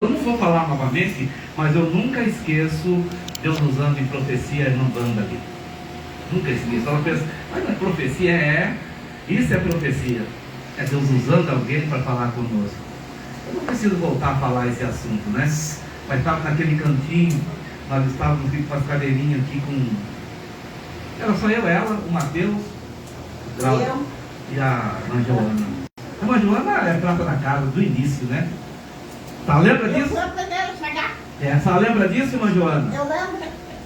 Eu não vou falar novamente, mas eu nunca esqueço Deus usando em profecia a irmã Wanda ali. Nunca esqueço. Ela pensa, mas a profecia isso é profecia. É Deus usando alguém para falar conosco. Eu não preciso voltar a falar esse assunto, né? Mas estava naquele cantinho, nós estávamos aqui com as cadeirinhas aqui com... Era só eu, ela, o Mateus, e a irmã Joana. A irmã Joana é prata da casa, do início, né? Tá, lembra disso? Eu fui a primeira a chegar. Só lembra disso, irmã Joana? Eu lembro.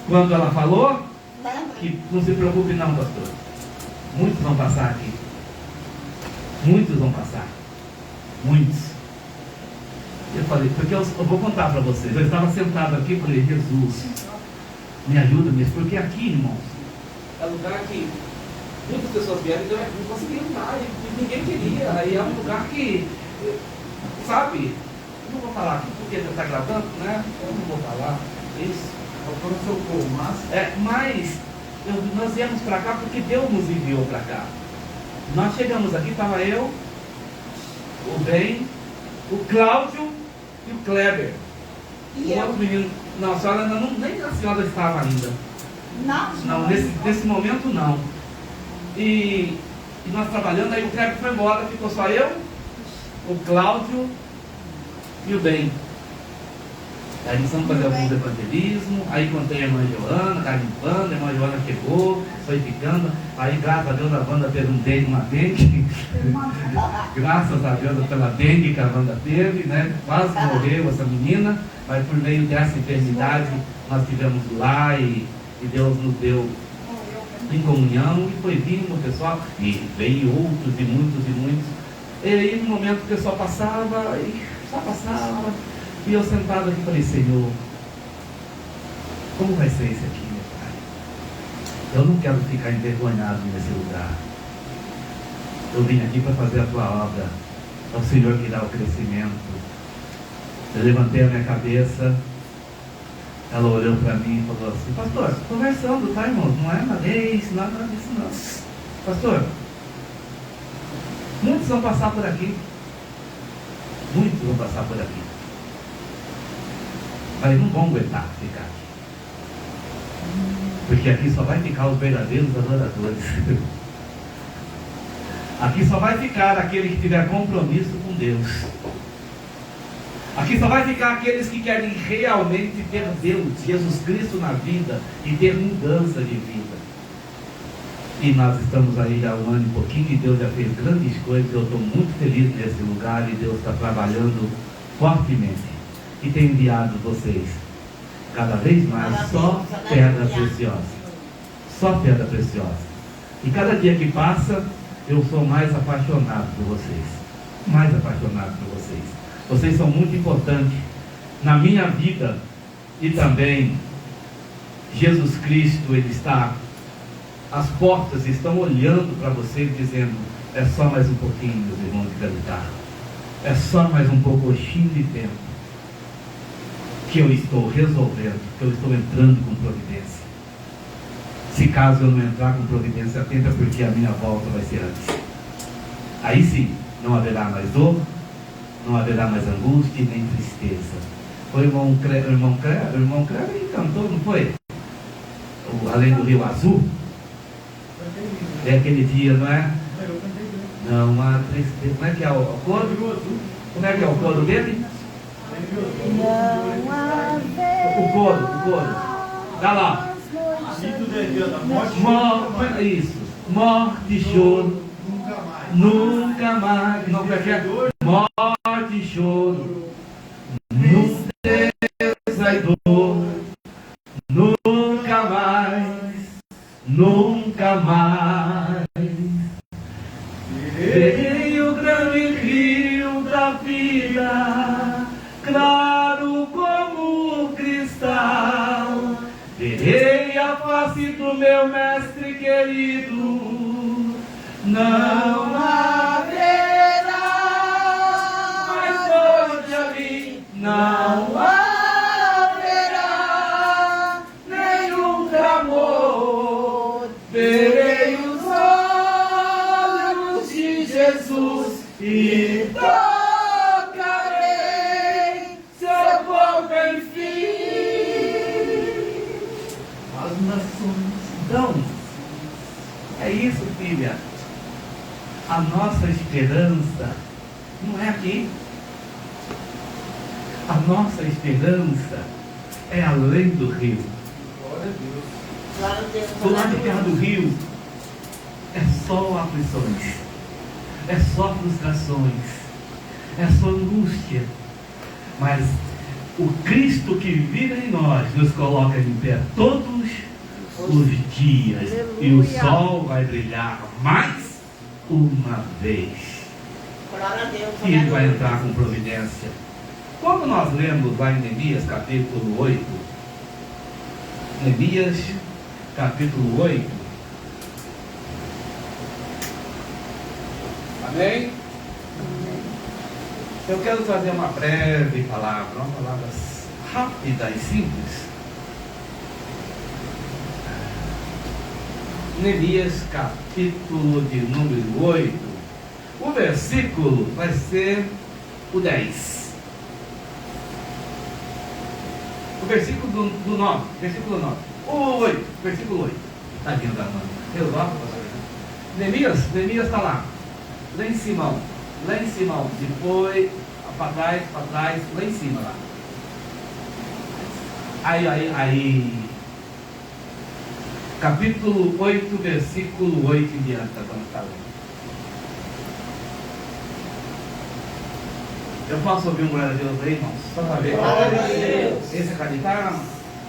Quando ela falou Lembro. que não se preocupe não, pastor. Muitos vão passar aqui. Muitos vão passar. Muitos. Eu falei, porque eu vou contar para vocês. Eu estava sentado aqui e falei, Jesus, me ajuda nisso. Porque aqui, irmãos, é lugar que muitas pessoas vieram e não conseguiam entrar. E ninguém queria. Aí é um lugar que, sabe, eu não vou falar aqui porque já está gravando, né? Eu não vou falar isso. Mas nós viemos para cá porque Deus nos enviou para cá. Nós chegamos aqui, estava eu, o Ben, o Cláudio e o Kleber. E o outro menino. Não, a senhora ainda não, nem a senhora estava ainda. Não, nesse momento não. E nós trabalhando, aí o Kleber foi embora, ficou só eu, o Cláudio e o Ben. Aí nós vamos fazer alguns evangelismo, aí contei a irmã Joana, garimpando, a irmã Joana chegou, foi ficando, aí graças a Deus a Wanda teve uma dengue, graças a Deus pela dengue que a Wanda teve, né? Quase morreu essa menina, mas por meio dessa enfermidade nós estivemos lá e Deus nos deu em comunhão e foi vindo o pessoal, e veio outros e muitos, e aí no momento o pessoal passava, e só passava. E eu sentado aqui falei, Senhor, como vai ser isso aqui, meu Pai? Eu não quero ficar envergonhado nesse lugar. Eu vim aqui para fazer a tua obra. É o Senhor que dá o crescimento. Eu levantei a minha cabeça, ela olhou para mim e falou assim, pastor, conversando, tá, irmão? Não é nada disso, nada disso não. Pastor, muitos vão passar por aqui. Muitos vão passar por aqui. Mas não vão aguentar ficar aqui. Porque aqui só vai ficar os verdadeiros adoradores. Aqui só vai ficar aquele que tiver compromisso com Deus. Aqui só vai ficar aqueles que querem realmente ter Deus, Jesus Cristo na vida e ter mudança de vida. E nós estamos aí há um ano e pouquinho e Deus já fez grandes coisas. Eu estou muito feliz nesse lugar e Deus está trabalhando fortemente. E tem enviado vocês cada vez mais só pedra preciosa. Só pedra preciosa. E cada dia que passa, eu sou mais apaixonado por vocês. Mais apaixonado por vocês. Vocês são muito importantes na minha vida. E também Jesus Cristo, Ele está, as portas estão olhando para vocês dizendo, é só mais um pouquinho, meus irmãos de cantar. É só mais um pouquinho de tempo. Que eu estou resolvendo, que eu estou entrando com providência. Se caso eu não entrar com providência atenta, porque a minha volta vai ser antes. Aí sim, não haverá mais dor, não haverá mais angústia e nem tristeza. Foi o irmão Kleber que cantou, não foi? Além do Rio Azul? É aquele dia, não é? Não há tristeza. Como é que é o coro? Como é que é o coro dele? O coro. Dá lá. Isso. Morte e choro. Nunca mais. Não quer. Morte e choro. Tristeza e dor. Nunca mais. Nunca mais. Verei o grande rio da vida, claro como cristal. Verei a face do meu mestre querido. Não haverá mais noite ali. Não haverá nenhum clamor. Verei os olhos de Jesus e tocarei seu isso, filha. A nossa esperança não é aqui. A nossa esperança é além do rio. Glória a Deus. Glória a Deus. Do lado de cá do rio é só aflições, é só frustrações, é só angústia. Mas o Cristo que vive em nós nos coloca em pé todos os dias. Aleluia. E o sol vai brilhar mais uma vez. Glória a Deus. E ele vai entrar com providência. Quando nós lemos lá em Neemias capítulo 8, Neemias capítulo 8, amém? Eu quero trazer uma breve palavra, uma palavra rápida e simples. Neemias capítulo de número 8, o versículo vai ser o 10. O versículo do 9, versículo 9. O 8, versículo 8. Tadinho da mãe. Eu gosto, pastor. Neemias está lá. Lá em cima, ó. Lá em cima, ó. Depois, para trás, lá em cima lá. Aí. Capítulo 8, versículo 8 em diante, tá quando está lendo. Eu posso ouvir um glória a Deus aí, irmãos? Só para ver. Glória a Deus. Esse é candidato?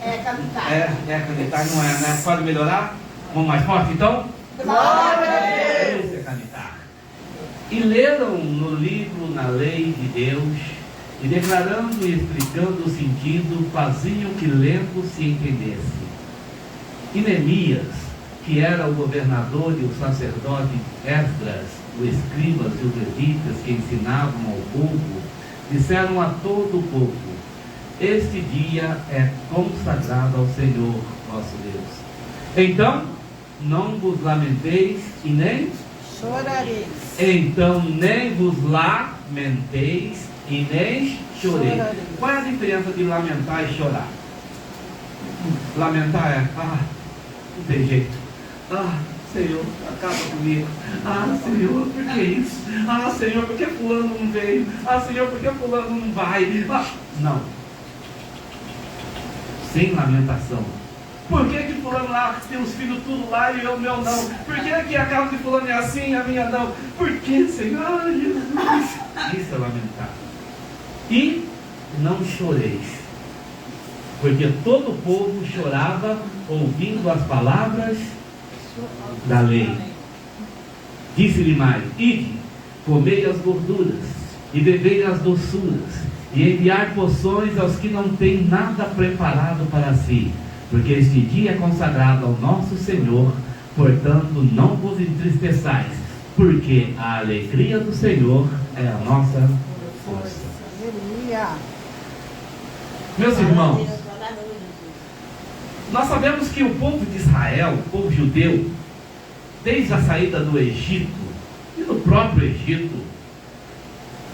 É cantar. É candidato, não é, né? Pode melhorar? Vamos mais forte então? Glória a Deus. Esse é candidato. E leram no livro, na lei de Deus, e declarando e explicando o sentido, faziam que lendo se entendesse. E Neemias, que era o governador e o sacerdote Esdras, os escribas e os levitas que ensinavam ao povo, disseram a todo o povo: este dia é consagrado ao Senhor vosso Deus. Então não vos lamenteis e nem Chorareis. Então nem vos lamenteis e nem choreis. Qual é a diferença de lamentar e chorar? Lamentar é, não tem jeito. Senhor, acaba comigo. Senhor, por que isso? Senhor, por que fulano não veio? Senhor, por que fulano não vai? Não. Sem lamentação. Por que fulano lá tem os filhos tudo lá e o meu não? Por que a casa de fulano é assim e a minha não? Por que, Senhor? Jesus? Isso é lamentar. E não choreis. Porque todo o povo chorava ouvindo as palavras da lei. Disse-lhe mais: ide, comei as gorduras e bebei as doçuras, e enviar poções aos que não têm nada preparado para si, porque este dia é consagrado ao nosso Senhor. Portanto não vos entristeçais, porque a alegria do Senhor é a nossa força. Aleluia. Meus irmãos, nós sabemos que o povo de Israel, o povo judeu, desde a saída do Egito e do próprio Egito,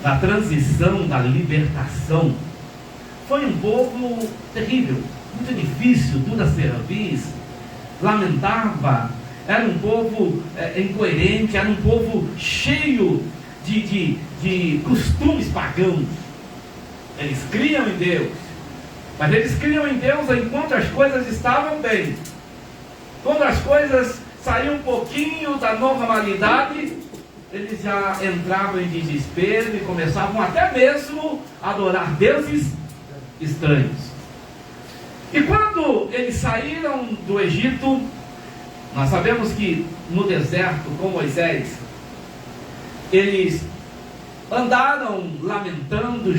da transição, da libertação, foi um povo terrível, muito difícil, dura cerviz, lamentava, era um povo incoerente, era um povo cheio de costumes pagãos. Eles criam em Deus, mas eles criam em Deus enquanto as coisas estavam bem. Quando as coisas saíam um pouquinho da normalidade, eles já entravam em desespero e começavam até mesmo a adorar deuses estranhos. E quando eles saíram do Egito, nós sabemos que no deserto com Moisés, eles andaram lamentando,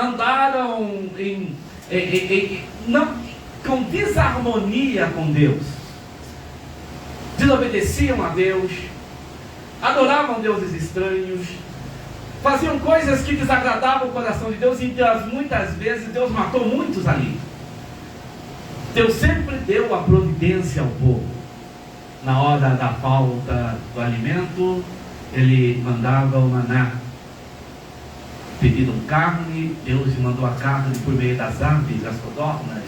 andaram com desarmonia com Deus, desobedeciam a Deus, adoravam deuses estranhos, faziam coisas que desagradavam o coração de Deus, e muitas vezes Deus matou muitos ali. Deus sempre deu a providência ao povo. Na hora da falta do alimento, Ele mandava o maná. Pediram carne, Deus mandou a carne por meio das aves, das codornas.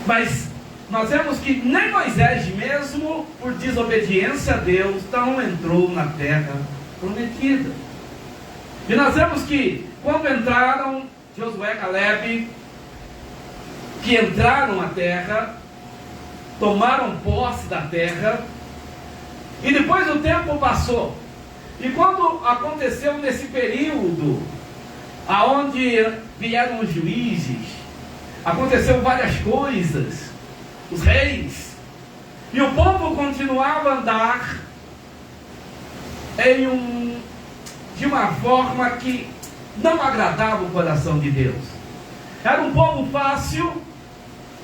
Mas nós vemos que nem Moisés, mesmo por desobediência a Deus, não entrou na terra prometida. E nós vemos que quando entraram, Josué e Caleb, que entraram na terra, tomaram posse da terra, e depois o tempo passou. E quando aconteceu nesse período, aonde vieram os juízes, aconteceu várias coisas, os reis, e o povo continuava a andar de uma forma que não agradava o coração de Deus. Era um povo fácil,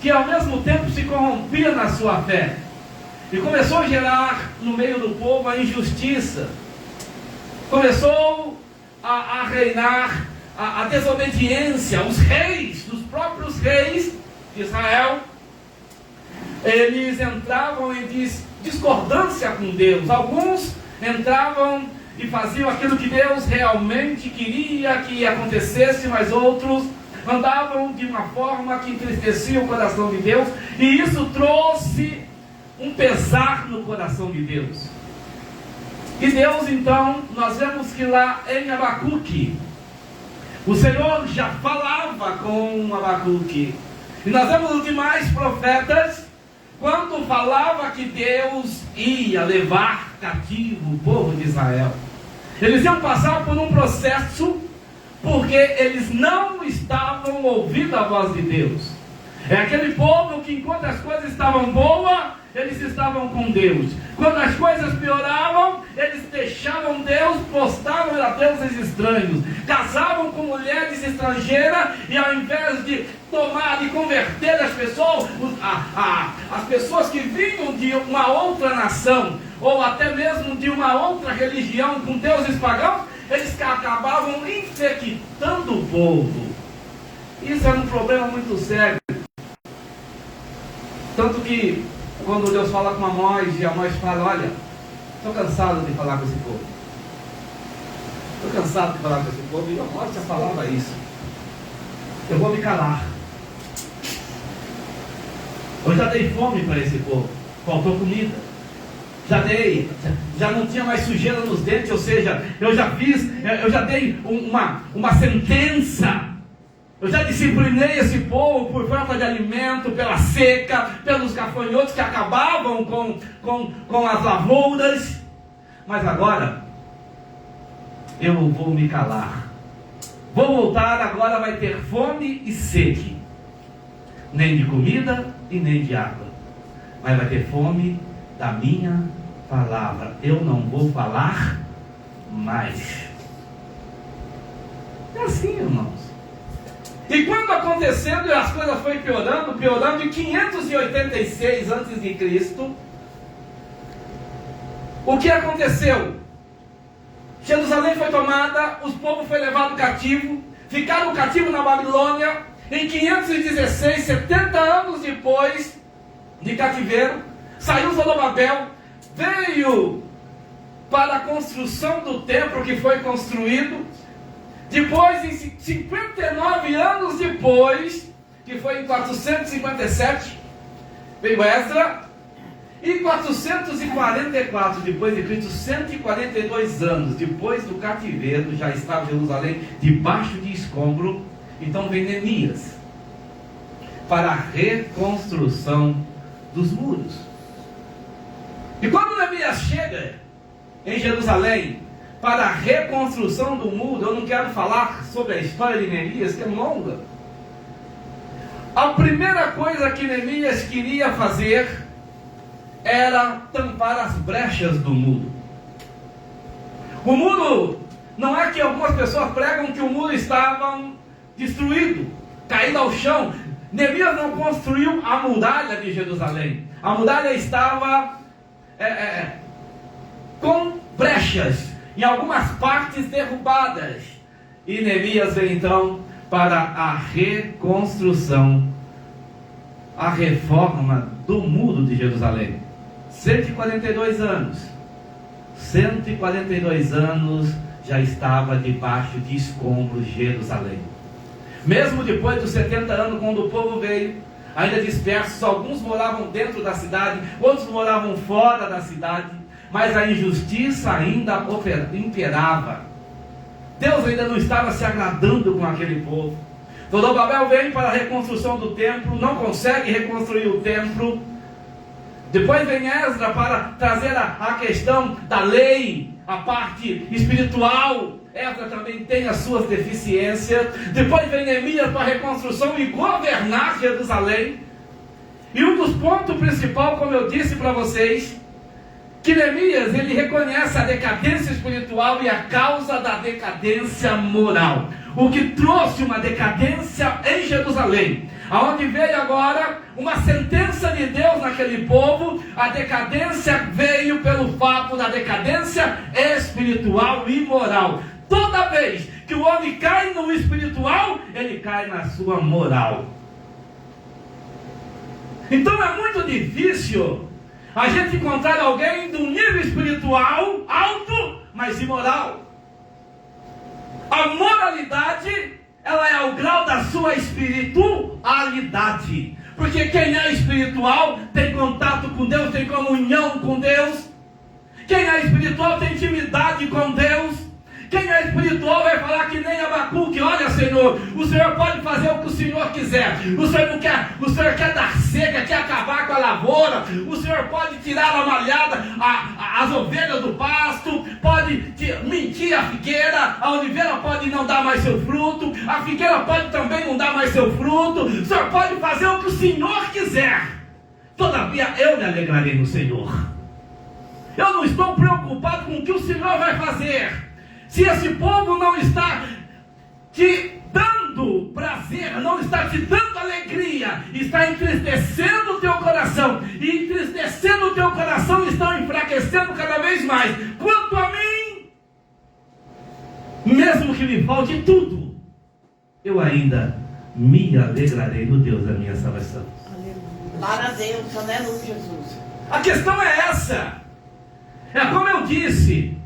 que ao mesmo tempo se corrompia na sua fé, e começou a gerar no meio do povo a injustiça, começou a reinar a desobediência. Os reis, os próprios reis de Israel, eles entravam em discordância com Deus. Alguns entravam e faziam aquilo que Deus realmente queria que acontecesse, mas outros andavam de uma forma que entristecia o coração de Deus, e isso trouxe um pesar no coração de Deus. E Deus, então, nós vemos que lá em Abacuque, o Senhor já falava com Abacuque, e nós vemos os demais profetas, quando falava que Deus ia levar cativo o povo de Israel. Eles iam passar por um processo, porque eles não estavam ouvindo a voz de Deus. É aquele povo que, enquanto as coisas estavam boas, eles estavam com Deus. Quando as coisas pioravam, eles deixavam Deus, postavam a deuses estranhos, casavam com mulheres estrangeiras, e ao invés de tomar e converter as pessoas, as pessoas que vinham de uma outra nação, ou até mesmo de uma outra religião com deuses pagãos, eles acabavam infectando o povo. Isso era um problema muito sério. Tanto que quando Deus fala com Amós, e Amós fala: olha, estou cansado de falar com esse povo. Estou cansado de falar com esse povo. E Amós já falava isso. Eu vou me calar. Eu já dei fome para esse povo. Faltou comida. Já não tinha mais sujeira nos dentes. Ou seja, eu já dei uma sentença. Eu já disciplinei esse povo por falta de alimento, pela seca, pelos gafanhotos que acabavam com as lavouras. Mas agora, eu vou me calar. Vou voltar, agora vai ter fome e sede. Nem de comida e nem de água. Mas vai ter fome da minha palavra. Eu não vou falar mais. É assim, irmãos. E quando acontecendo, e as coisas foram piorando, em 586 a.C., o que aconteceu? Jerusalém foi tomada, os povos foram levados cativo, ficaram cativos na Babilônia. Em 516, 70 anos depois de cativeiro, saiu Zorobabel, veio para a construção do templo que foi construído. Depois, em 59 anos depois, que foi em 457, veio Esdra. E 444 depois de Cristo, 142 anos depois do cativeiro, já estava Jerusalém debaixo de escombro. Então vem Neemias para a reconstrução dos muros. E quando Neemias chega em Jerusalém para a reconstrução do muro, eu não quero falar sobre a história de Neemias, que é longa. A primeira coisa que Neemias queria fazer era tampar as brechas do muro. O muro, não é que algumas pessoas pregam que o muro estava destruído, caído ao chão. Neemias não construiu a muralha de Jerusalém. A muralha estava com brechas, em algumas partes derrubadas. E Neemias veio então para a reconstrução, a reforma do muro de Jerusalém. 142 anos. 142 anos já estava debaixo de escombros Jerusalém. Mesmo depois dos 70 anos, quando o povo veio, ainda dispersos. Alguns moravam dentro da cidade, outros moravam fora da cidade, mas a injustiça ainda imperava. Deus ainda não estava se agradando com aquele povo. Zorobabel vem para a reconstrução do templo, não consegue reconstruir o templo. Depois vem Esdras para trazer a questão da lei, a parte espiritual. Esdras também tem as suas deficiências. Depois vem Neemias para a reconstrução e governar Jerusalém. E um dos pontos principais, como eu disse para vocês, que Neemias, ele reconhece a decadência espiritual e a causa da decadência moral. O que trouxe uma decadência em Jerusalém, aonde veio agora uma sentença de Deus naquele povo. A decadência veio pelo fato da decadência espiritual e moral. Toda vez que o homem cai no espiritual, ele cai na sua moral. Então é muito difícil a gente encontrar alguém de um nível espiritual alto, mas imoral. A moralidade, ela é o grau da sua espiritualidade. Porque quem é espiritual tem contato com Deus, tem comunhão com Deus. Quem é espiritual tem intimidade com Deus. Quem é espiritual vai falar que nem Abacuque: olha, Senhor, o Senhor pode fazer o que o Senhor quiser. O Senhor quer dar seca, quer acabar com a lavoura. O Senhor pode tirar a malhada, as ovelhas do pasto, pode mentir a figueira, a oliveira pode não dar mais seu fruto, a figueira pode também não dar mais seu fruto. O Senhor pode fazer o que o Senhor quiser. Todavia eu me alegrarei no Senhor. Eu não estou preocupado com o que o Senhor vai fazer. Se esse povo não está te dando prazer, não está te dando alegria, está entristecendo o teu coração, e entristecendo o teu coração, estão enfraquecendo cada vez mais. Quanto a mim, mesmo que me falte tudo, eu ainda me alegrarei no Deus da minha salvação. Glória a Deus, aleluia, Jesus. A questão é essa. É como eu disse.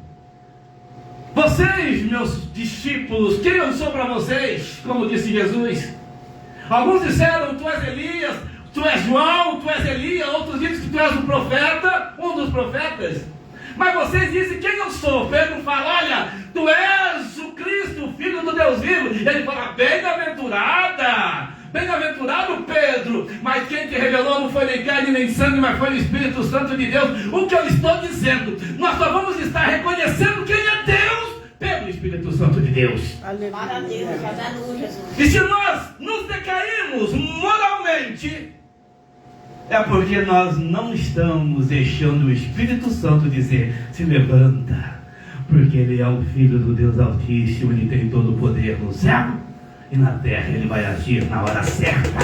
Vocês, meus discípulos, quem eu sou para vocês? Como disse Jesus. Alguns disseram: tu és Elias, tu és João, tu és Elias. Outros dizem que tu és o profeta, um dos profetas. Mas vocês dizem: quem eu sou? Pedro fala: olha, tu és o Cristo, o Filho do Deus vivo. Ele fala: bem-aventurado Pedro, mas quem te revelou não foi nem carne nem sangue, mas foi o Espírito Santo de Deus. O que eu estou dizendo, nós só vamos estar reconhecendo quem é Deus pelo Espírito Santo de Deus. Glória a Deus, aleluia, Jesus. E se nós nos decaímos moralmente, é porque nós não estamos deixando o Espírito Santo dizer: se levanta, porque Ele é o Filho do Deus Altíssimo, Ele tem todo o poder no céu e na terra. Ele vai agir na hora certa,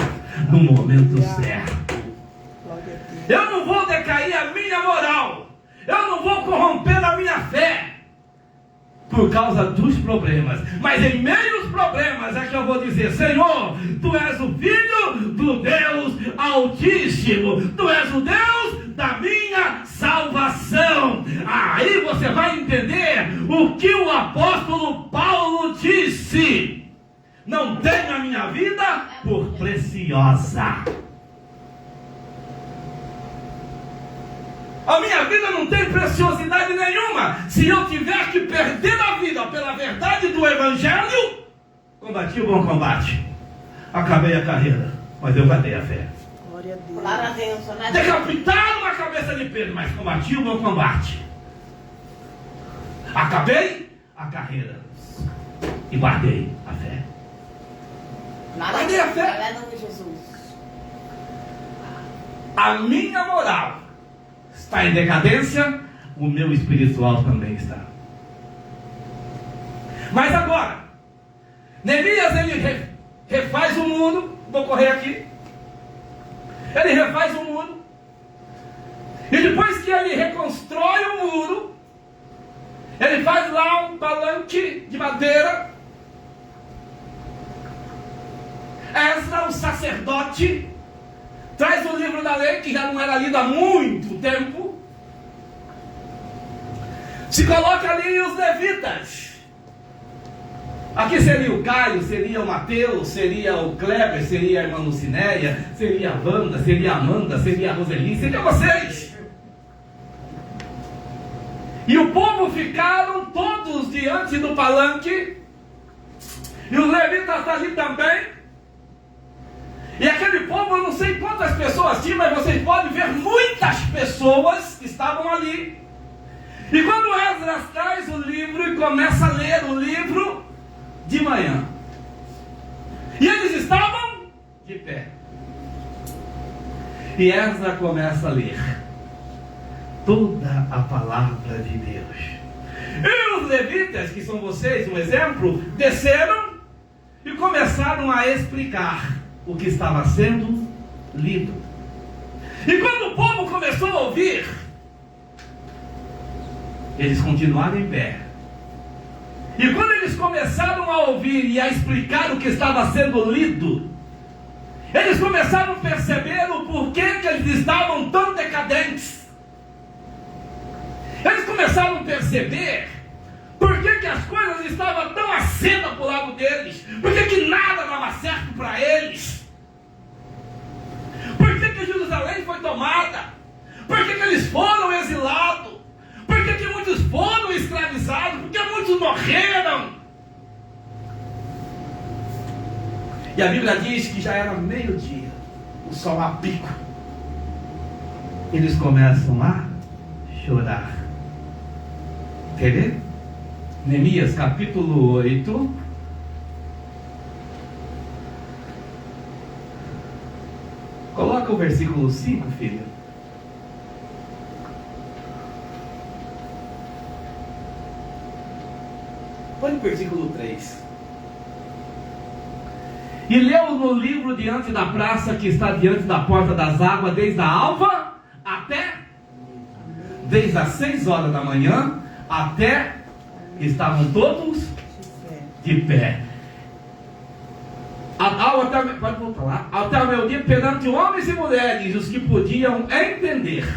no momento certo. Eu não vou decair a minha moral, eu não vou corromper a minha fé por causa dos problemas, mas em meio aos problemas é que eu vou dizer: Senhor, tu és o Filho do Deus Altíssimo, tu és o Deus da minha salvação. Aí você vai entender o que o apóstolo Paulo disse: não tenho a minha vida por preciosa. A minha vida não tem preciosidade nenhuma. Se eu tiver que perder a vida pela verdade do Evangelho, combati o bom combate, acabei a carreira, mas eu guardei a fé. Glória a Deus. Glória a Deus, aleluia. Decapitaram a cabeça de Pedro, mas combati o bom combate, acabei a carreira e guardei a fé. Guardei a fé. Aleluia, Jesus. A minha moral está em decadência, o meu espiritual também está. Mas agora, Neemias, ele refaz o muro. Vou correr aqui. Ele refaz o muro. E depois que ele reconstrói o muro, ele faz lá um palanque de madeira. Esdras, o sacerdote, traz o livro da lei, que já não era lido há muito tempo. Se coloca ali os levitas. Aqui seria o Caio, seria o Mateus, seria o Kleber, seria a irmã Lucinéia, seria a Wanda, seria a Amanda, seria a Roseli, seria vocês. E o povo ficaram todos diante do palanque, e os levitas estão ali também. E aquele povo, eu não sei quantas pessoas tinha, mas vocês podem ver muitas pessoas que estavam ali. E quando Esdras traz o livro e começa a ler o livro de manhã, e eles estavam de pé, e Esdras começa a ler toda a palavra de Deus. E os levitas, que são vocês, um exemplo, desceram e começaram a explicar o que estava sendo lido. E quando o povo começou a ouvir, eles continuaram em pé. E quando eles começaram a ouvir e a explicar o que estava sendo lido, eles começaram a perceber o porquê que eles estavam tão decadentes. Eles começaram a perceber por que as coisas estavam tão acedas para o lado deles, por que nada dava certo para eles, por que Jerusalém foi tomada, por que eles foram exilados, por que muitos foram escravizados, por que muitos morreram. E a Bíblia diz que já era meio-dia, o sol a pico. Eles começam a chorar. Quer ver? Neemias capítulo 8. Coloca o versículo 5, filho. Põe o versículo 3. E leu no livro diante da praça que está diante da porta das águas, desde a alva até, desde as 6 horas da manhã, até estavam todos de pé. Pode voltar lá. Até o meu dia, perante homens e mulheres, os que podiam entender.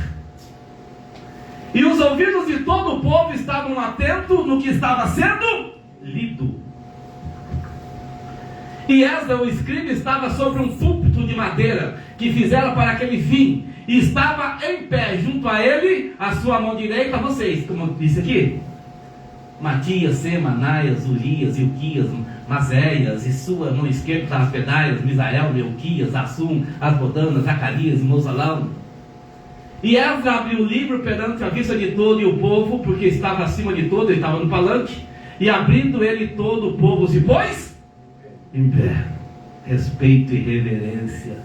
E os ouvidos de todo o povo estavam atentos no que estava sendo lido. E Esdras, o escriba, estava sobre um púlpito de madeira que fizeram para aquele fim, e estava em pé junto a ele, a sua mão direita, vocês, como eu disse aqui, Matias, Sema, Anaias, Urias, Ilquias, Mazéias, e sua mão esquerda estava Pedaias, Misael, Melquias, Assum, Asbodanas, Zacarias e Mosalão. E Esdras abriu o livro perante a vista de todo e o povo, porque estava acima de todo, ele estava no palanque, e abrindo ele todo o povo se pôs em pé. Respeito e reverência.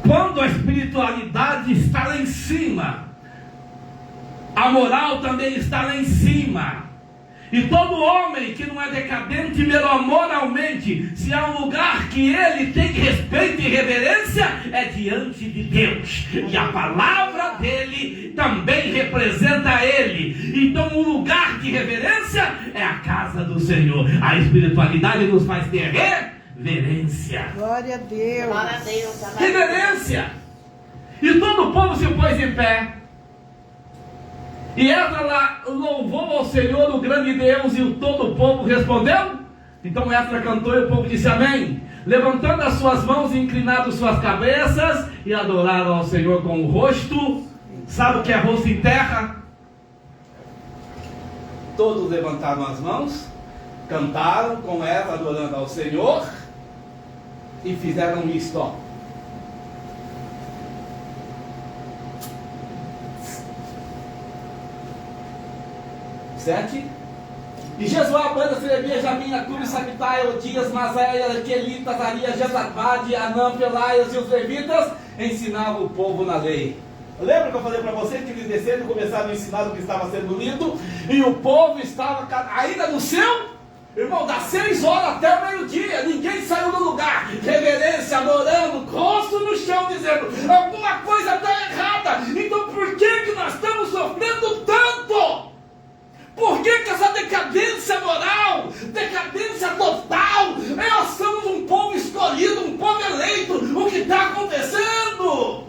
Quando a espiritualidade está lá em cima, a moral também está lá em cima. E todo homem que não é decadente moralmente, se há um lugar que ele tem respeito e reverência, é diante de Deus. E a palavra dele também representa ele. Então um lugar de reverência é a casa do Senhor. A espiritualidade nos faz ter reverência. Glória a Deus. Glória a Deus. Reverência. E todo o povo se pôs em pé. E Esdras lá louvou ao Senhor, o grande Deus, e todo o povo respondeu. Então Esdras cantou e o povo disse amém, levantando as suas mãos e inclinando suas cabeças, e adoraram ao Senhor com o rosto. Sabe o que é rosto em terra? Todos levantaram as mãos, cantaram com Esdras adorando ao Senhor, e fizeram isto, ó. E Jesuá, Banda, Serebia, Jamim, Acube, Sabitai, Odias, Mazéia, Quelita, Zaria, Jezabade, Anã, Pelaias e os levitas ensinavam o povo na lei. Lembra que eu falei para vocês que eles desceram e começaram a ensinar o que estava sendo lido? E o povo estava ainda no céu? Irmão, das 6 horas até o meio-dia, ninguém saiu do lugar. Reverência, adorando, rosto no chão, dizendo: alguma coisa está errada. Então por que nós estamos sofrendo tanto? Por que essa decadência moral, decadência total? Nós somos um povo escolhido, um povo eleito. O que está acontecendo?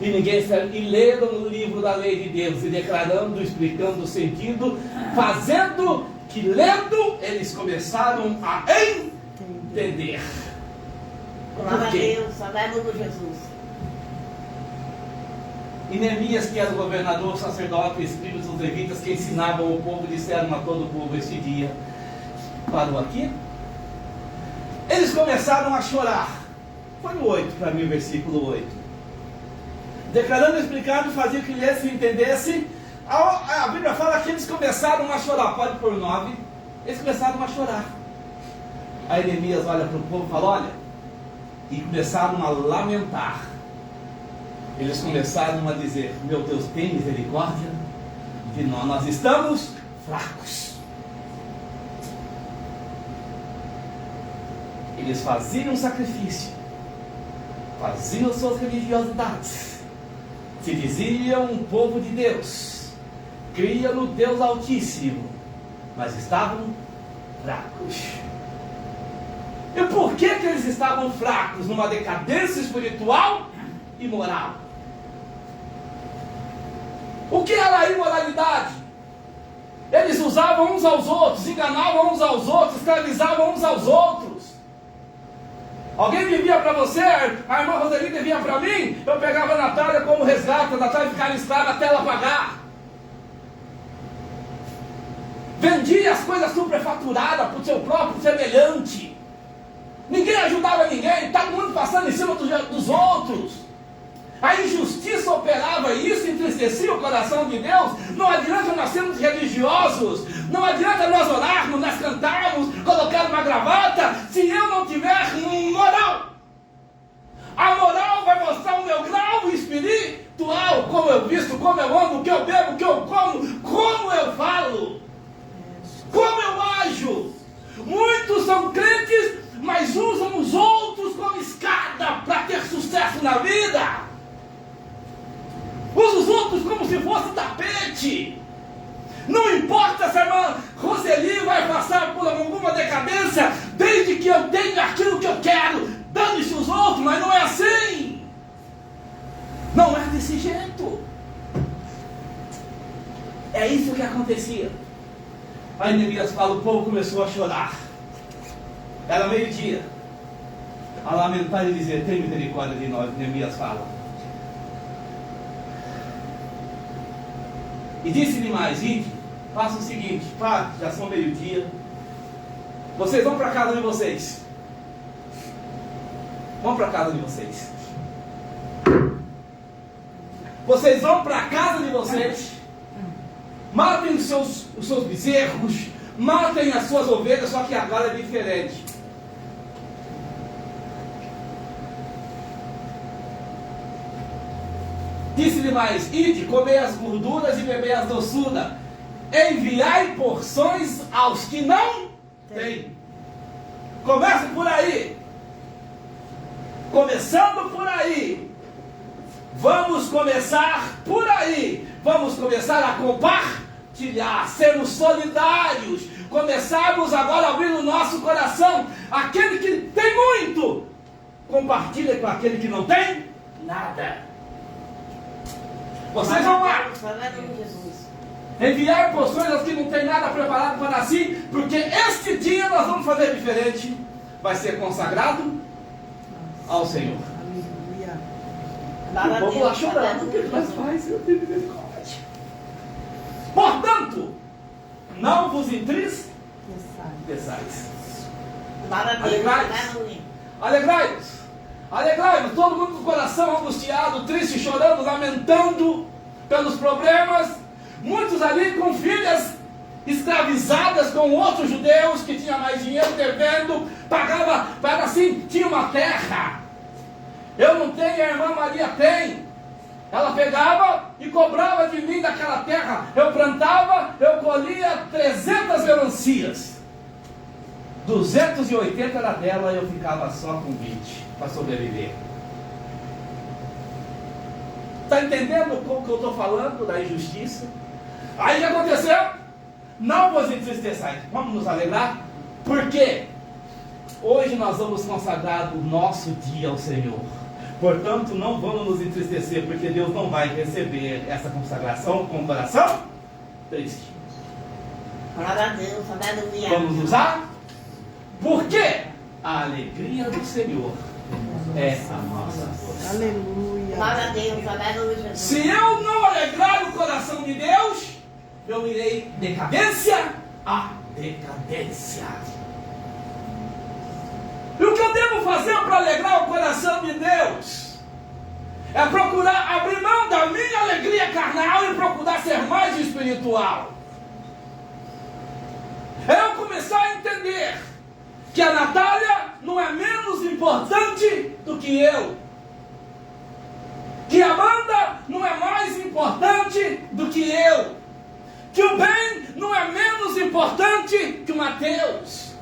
E leram o livro da lei de Deus, e declarando, explicando o sentido, fazendo que, lendo, eles começaram a entender. Glória a Por quê? Deus, aleluia, Jesus. E Neemias, que era o governador, o sacerdote, os escribas, os levitas, que ensinavam o povo, disseram a todo o povo este dia. Parou aqui? Eles começaram a chorar. Foi no 8 para mim, o versículo 8. Declarando, explicando, fazia que lesse e entendesse. A Bíblia fala que eles começaram a chorar. Pode pôr 9. Eles começaram a chorar. Aí Neemias olha para o povo e fala, olha. E começaram a lamentar. Eles começaram a dizer, meu Deus, tem misericórdia de nós. Nós estamos fracos. Eles faziam sacrifício. Faziam suas religiosidades. Se diziam um povo de Deus, criam no Deus Altíssimo, mas estavam fracos. E por que eles estavam fracos? Numa decadência espiritual e moral. O que era a imoralidade? Eles usavam uns aos outros, enganavam uns aos outros, escravizavam uns aos outros. Alguém devia para você, a irmã Roselita devia para mim, eu pegava a Natália como resgate, a Natália ficava escrava até ela pagar. Vendia as coisas superfaturadas para o seu próprio semelhante. Ninguém ajudava ninguém, todo mundo passando em cima dos outros. A injustiça operava isso, entristecia o coração de Deus. Não adianta nós sermos religiosos, não adianta nós orarmos, nós cantarmos, colocar uma gravata, se eu não tiver moral. A moral vai mostrar o meu grau espiritual, como eu visto, como eu amo, o que eu bebo, o que eu como eu falo, como eu ajo. Muitos são crentes, mas usam os outros como escada para ter sucesso na vida. Usa os outros como se fosse tapete. Não importa se a irmã Roseli vai passar por alguma decadência, desde que eu tenha aquilo que eu quero, dando-se os outros, mas não é assim. Não é desse jeito. É isso que acontecia. Aí Neemias fala, o povo começou a chorar. Era meio-dia. A lamentar e dizer, tem misericórdia de nós, Neemias fala. E disse-lhe mais, ide, faça o seguinte, pá, já são meio-dia. Vocês vão para casa de vocês. Vão para casa de vocês. Vocês vão para casa de vocês. Matem os seus bezerros, matem as suas ovelhas, só que agora é diferente. Disse-lhe mais, ide, comei as gorduras e bebei as doçuras, enviai porções aos que não têm. Começa por aí. Começando por aí. Vamos começar por aí. Vamos começar a compartilhar, sermos solidários, começarmos agora a abrir o nosso coração. Aquele que tem muito, compartilha com aquele que não tem nada. Vocês vão lá. Enviar porções aos que não têm nada preparado para si, porque este dia nós vamos fazer diferente. Vai ser consagrado ao Senhor. O povo lá chorando, o que nós faz? Eu tenho misericórdia. Portanto, não vos entristeçais. Alegrai-vos. Alegrai-vos. Alegrai-vos, todo mundo com o coração angustiado, triste, chorando, lamentando pelos problemas. Muitos ali com filhas escravizadas com outros judeus que tinham mais dinheiro, devendo, pagava, assim, tinha uma terra. Eu não tenho, a irmã Maria tem. Ela pegava e cobrava de mim daquela terra. Eu plantava, eu colhia 300 melancias. 280 era dela e eu ficava só com 20 para sobreviver. Está entendendo como que eu estou falando da injustiça? Aí o que aconteceu? Não vos entristeçais. Vamos nos alegrar? Porque hoje nós vamos consagrar o nosso dia ao Senhor. Portanto, não vamos nos entristecer, porque Deus não vai receber essa consagração com o coração triste. Glória a Deus, aleluia. Vamos usar? Porque a alegria do Senhor é a nossa força. Aleluia. Glória a Deus, aleluia, Jesus. Se eu não alegrar o coração de Deus, eu irei decadência a decadência. E o que eu devo fazer para alegrar o coração de Deus? É procurar abrir mão da minha alegria carnal e procurar ser mais espiritual. É eu começar a entender que a Natália não é menos importante do que eu. Que a Amanda não é mais importante do que eu. Que o Ben não é menos importante que o Mateus.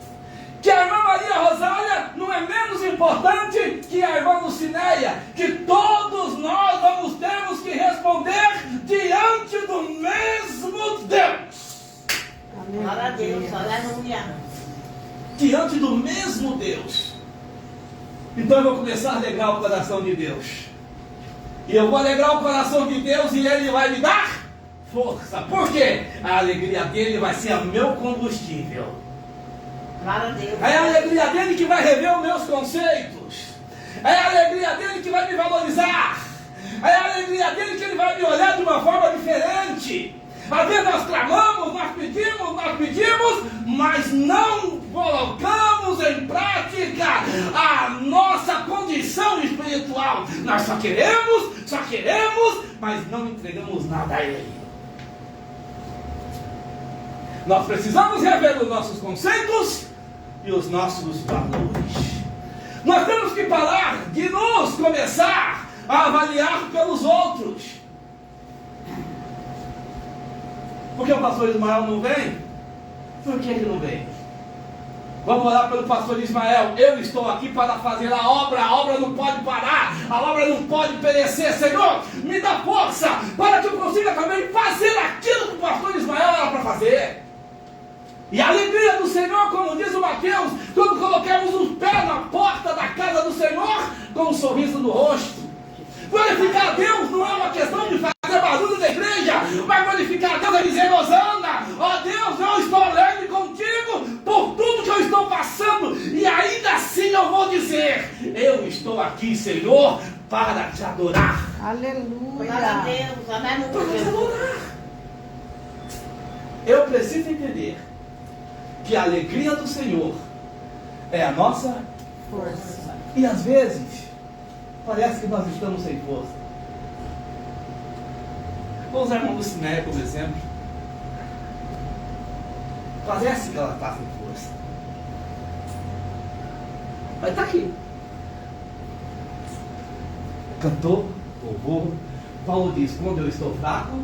Que a irmã Maria Rosália não é menos importante que a irmã Lucinéia. Que todos nós vamos termos que responder diante do mesmo Deus. Glória a Deus, aleluia. Diante do mesmo Deus. Então eu vou começar a alegrar o coração de Deus. E eu vou alegrar o coração de Deus e Ele vai me dar força. Por quê? A alegria dele vai ser o meu combustível. Glória a Deus. É a alegria dele que vai rever os meus conceitos. É a alegria dele que vai me valorizar. É a alegria dele que ele vai me olhar de uma forma diferente. Às vezes nós clamamos, nós pedimos, mas não colocamos em prática a nossa condição espiritual. Nós só queremos, mas não entregamos nada a Ele. Nós precisamos rever os nossos conceitos e os nossos valores. Nós temos que parar de nos começar a avaliar pelos outros. Porque o pastor Ismael não vem? Por que ele não vem? Vamos orar pelo pastor Ismael. Eu estou aqui para fazer a obra não pode parar, a obra não pode perecer. Senhor, me dá força para que eu consiga também fazer aquilo que o pastor Ismael era para fazer. E a alegria do Senhor, como diz o Mateus, quando colocamos os pés na porta da casa do Senhor, com um sorriso no rosto. Glorificar a Deus não é uma questão de fazer barulho na igreja, mas glorificar a Deus é dizer: Hosana, ó Deus, eu estou alegre contigo por tudo que eu estou passando, e ainda assim eu vou dizer: eu estou aqui, Senhor, para te adorar. Glória a Aleluia. Deus, aleluia. Para te adorar. Eu preciso entender que a alegria do Senhor é a nossa Força. E às vezes parece que nós estamos sem força. Vou usar a irmã Lucinéia como exemplo. Parece que ela está sem força, mas está aqui. Cantou, louvor. Paulo diz: quando eu estou fraco,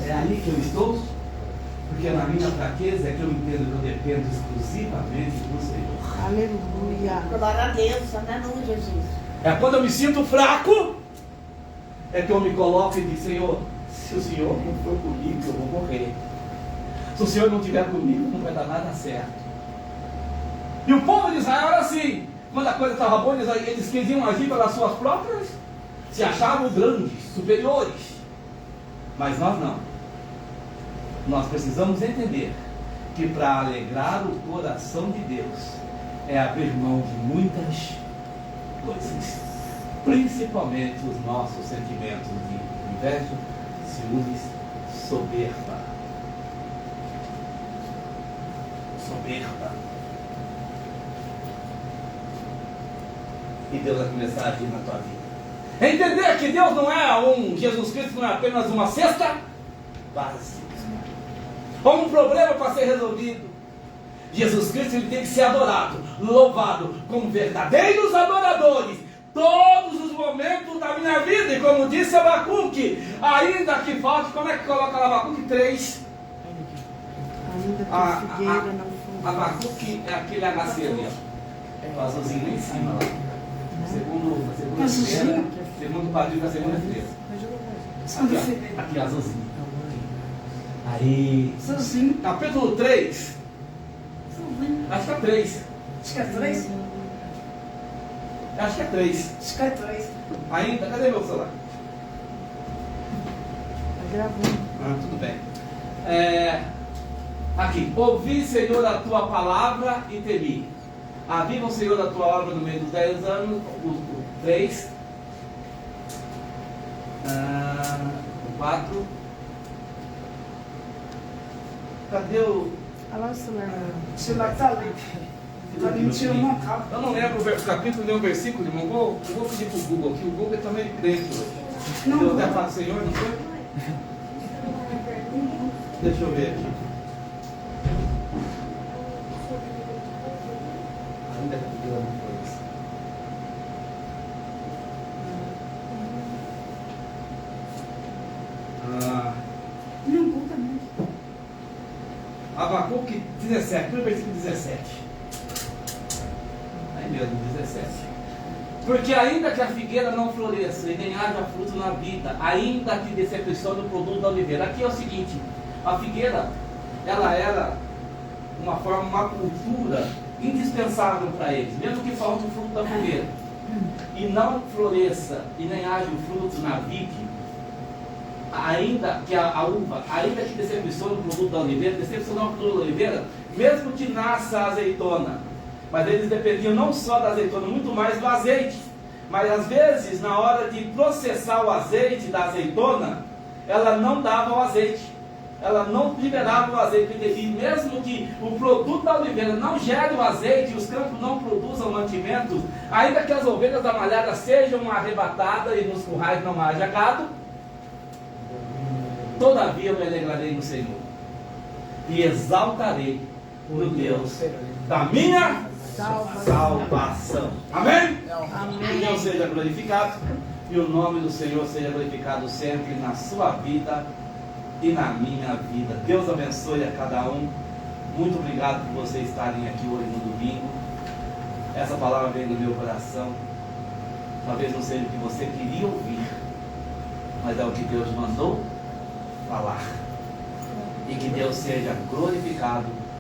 é ali que eu estou. Porque na minha fraqueza é que eu entendo que eu dependo exclusivamente do Senhor. Aleluia. Glória a Deus, aleluia, Jesus. É quando eu me sinto fraco, é que eu me coloco e digo: Senhor, se o Senhor não for comigo, eu vou morrer. Se o Senhor não estiver comigo, não vai dar nada certo. E o povo de Israel era assim. Quando a coisa estava boa, eles queriam agir pelas suas próprias, se achavam grandes, superiores. Mas nós não. Nós precisamos entender que para alegrar o coração de Deus é abrir mão de muitas coisas, principalmente os nossos sentimentos de inveja, ciúmes, soberba. E Deus vai começar a agir na tua vida. Entender que Deus não é Jesus Cristo não é apenas uma cesta básica, ou um problema para ser resolvido. Jesus Cristo ele tem que ser adorado, louvado, como verdadeiros adoradores, todos os momentos da minha vida. E como disse Abacuque, ainda que falte, como é que coloca lá Abacuque 3? Ainda que a figueira não for. Abacuque é aquele HC ali, ó. O azulzinho lá em cima lá. Segundo quadril da segunda fileira. Aqui azulzinho. Aí, capítulo 3. Acho que é 3. Acho que é 3. Acho que é 3. Acho que é 3. Ainda? Cadê meu celular? Tá gravando. Ah, tudo bem. Aqui. Ouvi, Senhor, a tua palavra e temi. Aviva o Senhor a tua obra no meio dos 10 anos. O 3. O 4. Cadê o... Olha lá o celular. O celular tá ali. Tá ali, tira uma capa. Eu não lembro o capítulo nem o versículo, irmão. Eu vou pedir pro Google aqui. O Google é também crente hoje. Não. Eu até falo, Senhor, não foi? Deixa eu ver aqui. Ainda que eu não foi isso. Não, conta mesmo. Abacuque 17, no versículo 17. Aí mesmo, 17. Porque ainda que a figueira não floresça e nem haja fruto na vida, ainda que decepcione o produto da oliveira. Aqui é o seguinte, a figueira, ela era uma forma, uma cultura indispensável para eles, mesmo que falte o fruto da figueira. E não floresça e nem haja o fruto na vide, ainda que a uva, ainda que decepcione o produto da oliveira, decepcionar o produto da oliveira, mesmo que nasça a azeitona. Mas eles dependiam não só da azeitona, muito mais do azeite. Mas às vezes, na hora de processar o azeite da azeitona, ela não dava o azeite. Ela não liberava o azeite. E mesmo que o produto da oliveira não gere o azeite, os campos não produzam mantimentos, ainda que as ovelhas da malhada sejam arrebatadas e nos currais não haja gado, todavia me alegrarei no Senhor e exaltarei no Deus da minha salvação. Amém? Que Deus seja glorificado e o nome do Senhor seja glorificado sempre na sua vida e na minha vida. Deus abençoe a cada um. Muito obrigado por vocês estarem aqui hoje no domingo. Essa palavra vem do meu coração. Talvez não seja o que você queria ouvir, mas é o que Deus mandou falar. E que Deus seja glorificado